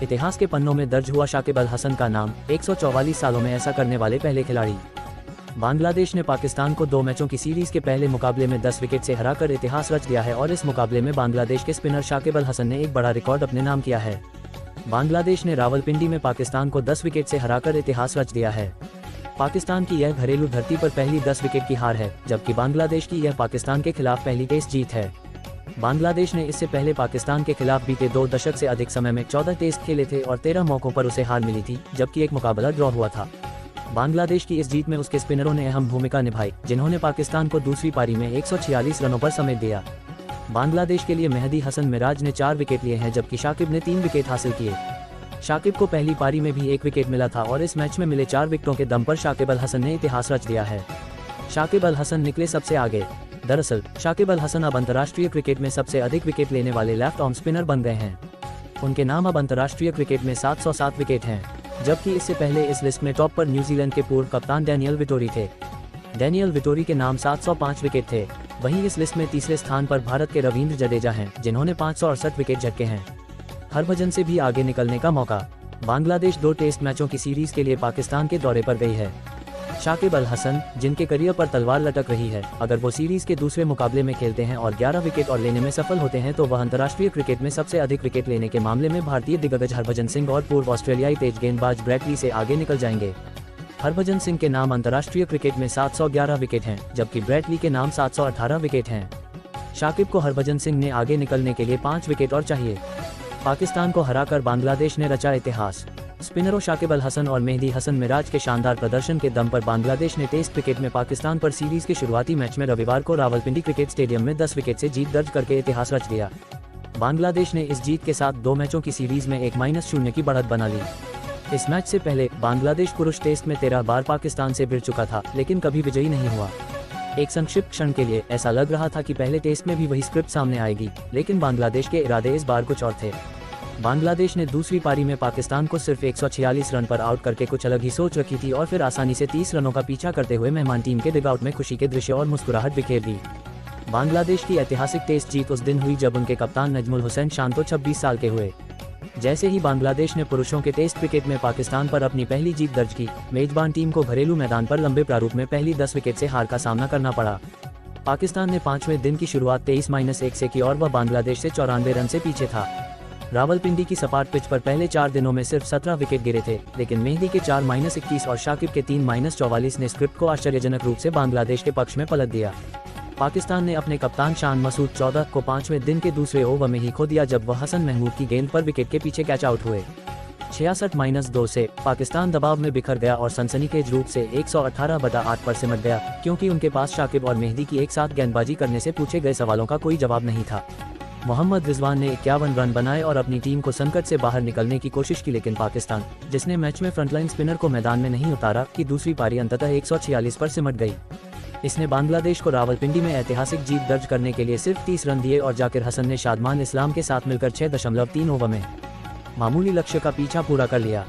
इतिहास के पन्नों में दर्ज हुआ शाकिब अल हसन का नाम 144 सालों में ऐसा करने वाले पहले खिलाड़ी। बांग्लादेश ने पाकिस्तान को 2 मैचों की सीरीज के पहले मुकाबले में 10 विकेट से हराकर इतिहास रच दिया है और इस मुकाबले में बांग्लादेश के स्पिनर शाकिब अल हसन ने एक बड़ा रिकॉर्ड अपने नाम किया है। बांग्लादेश ने रावलपिंडी में पाकिस्तान को 10 विकेट से हराकर इतिहास रच दिया है। पाकिस्तान की यह घरेलू धरती पर पहली 10 विकेट की हार है, जबकि बांग्लादेश की यह पाकिस्तान के खिलाफ पहली टेस्ट जीत है। बांग्लादेश ने इससे पहले पाकिस्तान के खिलाफ बीते 2 दशक से अधिक समय में 14 टेस्ट खेले थे और 13 मौकों पर उसे हार मिली थी, जबकि एक मुकाबला ड्रॉ हुआ था। बांग्लादेश की इस जीत में उसके स्पिनरों ने अहम भूमिका निभाई, जिन्होंने पाकिस्तान को दूसरी पारी में 146 रनों पर समेट दिया। बांग्लादेश के लिए मेहदी हसन मिराज ने 4 विकेट लिए हैं, जबकि शाकिब ने 3 विकेट हासिल किए। शाकिब को पहली पारी में भी 1 विकेट मिला था और इस मैच में मिले 4 विकेटों के दम पर शाकिब अल हसन ने इतिहास रच दिया है। शाकिब अल हसन निकले सबसे आगे। दरअसल शाकिब अल हसन अब अंतर्राष्ट्रीय क्रिकेट में सबसे अधिक विकेट लेने वाले लेफ्ट आर्म स्पिनर बन गए हैं। उनके नाम अब अंतर्राष्ट्रीय क्रिकेट में 707 विकेट हैं, जबकि इससे पहले इस लिस्ट में टॉप पर न्यूजीलैंड के पूर्व कप्तान डैनियल विटोरी थे। डैनियल विटोरी के नाम 705 विकेट थे। वहीं इस लिस्ट में तीसरे स्थान पर भारत के रविंद्र जडेजा हैं, जिन्होंने 568 विकेट झटके हैं। हरभजन से भी आगे निकलने का मौका। बांग्लादेश 2 टेस्ट मैचों की सीरीज के लिए पाकिस्तान के दौरे पर गई है। शाकिब अल हसन, जिनके करियर पर तलवार लटक रही है, अगर वो सीरीज के दूसरे मुकाबले में खेलते हैं और 11 विकेट और लेने में सफल होते हैं तो वह अंतर्राष्ट्रीय क्रिकेट में सबसे अधिक विकेट लेने के मामले में भारतीय दिग्गज हरभजन सिंह और पूर्व ऑस्ट्रेलियाई तेज गेंदबाज ब्रेट ली से आगे निकल जाएंगे। हरभजन सिंह के नाम अंतर्राष्ट्रीय क्रिकेट में 711 विकेट हैं, जबकि ब्रेट ली के नाम 718 विकेट हैं। शाकिब को हरभजन सिंह ने आगे निकलने के लिए 5 विकेट और चाहिए। पाकिस्तान को हराकर बांग्लादेश ने रचा इतिहास। स्पिनरों शाकिब अल हसन और मेहदी हसन मिराज के शानदार प्रदर्शन के दम पर बांग्लादेश ने टेस्ट क्रिकेट में पाकिस्तान पर सीरीज के शुरुआती मैच में रविवार को रावलपिंडी क्रिकेट स्टेडियम में 10 विकेट से जीत दर्ज करके इतिहास रच दिया। बांग्लादेश ने इस जीत के साथ 2 मैचों की सीरीज में 1-0 की बढ़त बना ली। इस मैच से पहले बांग्लादेश पुरुष टेस्ट में 13 बार पाकिस्तान से भिड़ चुका था, लेकिन कभी विजयी नहीं हुआ। एक संक्षिप्त क्षण के लिए ऐसा लग रहा था कि पहले टेस्ट में भी वही स्क्रिप्ट सामने आएगी, लेकिन बांग्लादेश के इरादे इस बार कुछ और थे। बांग्लादेश ने दूसरी पारी में पाकिस्तान को सिर्फ 146 रन पर आउट करके कुछ अलग ही सोच रखी थी और फिर आसानी से 30 रनों का पीछा करते हुए मेहमान टीम के डिगआउट में खुशी के दृश्य और मुस्कुराहट बिखेर दी। बांग्लादेश की ऐतिहासिक टेस्ट जीत उस दिन हुई जब उनके कप्तान नजमुल हुसैन शांतो 26 साल के हुए। जैसे ही बांग्लादेश ने पुरुषों के टेस्ट क्रिकेट में पाकिस्तान पर अपनी पहली जीत दर्ज की, मेजबान टीम को घरेलू मैदान पर लंबे प्रारूप में पहली 10 विकेट से हार का सामना करना पड़ा। पाकिस्तान ने 5वें दिन की शुरुआत 23-1 से की और वह बांग्लादेश से 94 रन से पीछे था। रावलपिंडी की सपाट पिच पर पहले 4 दिनों में सिर्फ 17 विकेट गिरे थे, लेकिन मेहदी के 4-21 और शाकिब के 3-44 ने स्क्रिप्ट को आश्चर्यजनक रूप से बांग्लादेश के पक्ष में पलट दिया। पाकिस्तान ने अपने कप्तान शान मसूद 14 को 5वें दिन के दूसरे ओवर में ही खो दिया जब वह हसन महमूद की गेंद पर विकेट के पीछे कैच आउट हुए। 66-2 से पाकिस्तान दबाव में बिखर गया और सनसनीखेज रूप से 118/8 पर सिमट गया, क्योंकि उनके पास शाकिब और मेहदी की एक साथ गेंदबाजी करने से पूछे गए सवालों का कोई जवाब नहीं था। मोहम्मद रिजवान ने 51 रन बनाए और अपनी टीम को संकट से बाहर निकलने की कोशिश की, लेकिन पाकिस्तान, जिसने मैच में फ्रंटलाइन स्पिनर को मैदान में नहीं उतारा, की दूसरी पारी अंततः 146 पर सिमट गई। इसने बांग्लादेश को रावलपिंडी में ऐतिहासिक जीत दर्ज करने के लिए सिर्फ 30 रन दिए और जाकिर हसन ने शादमान इस्लाम के साथ मिलकर 6.3 ओवर में मामूली लक्ष्य का पीछा पूरा कर लिया।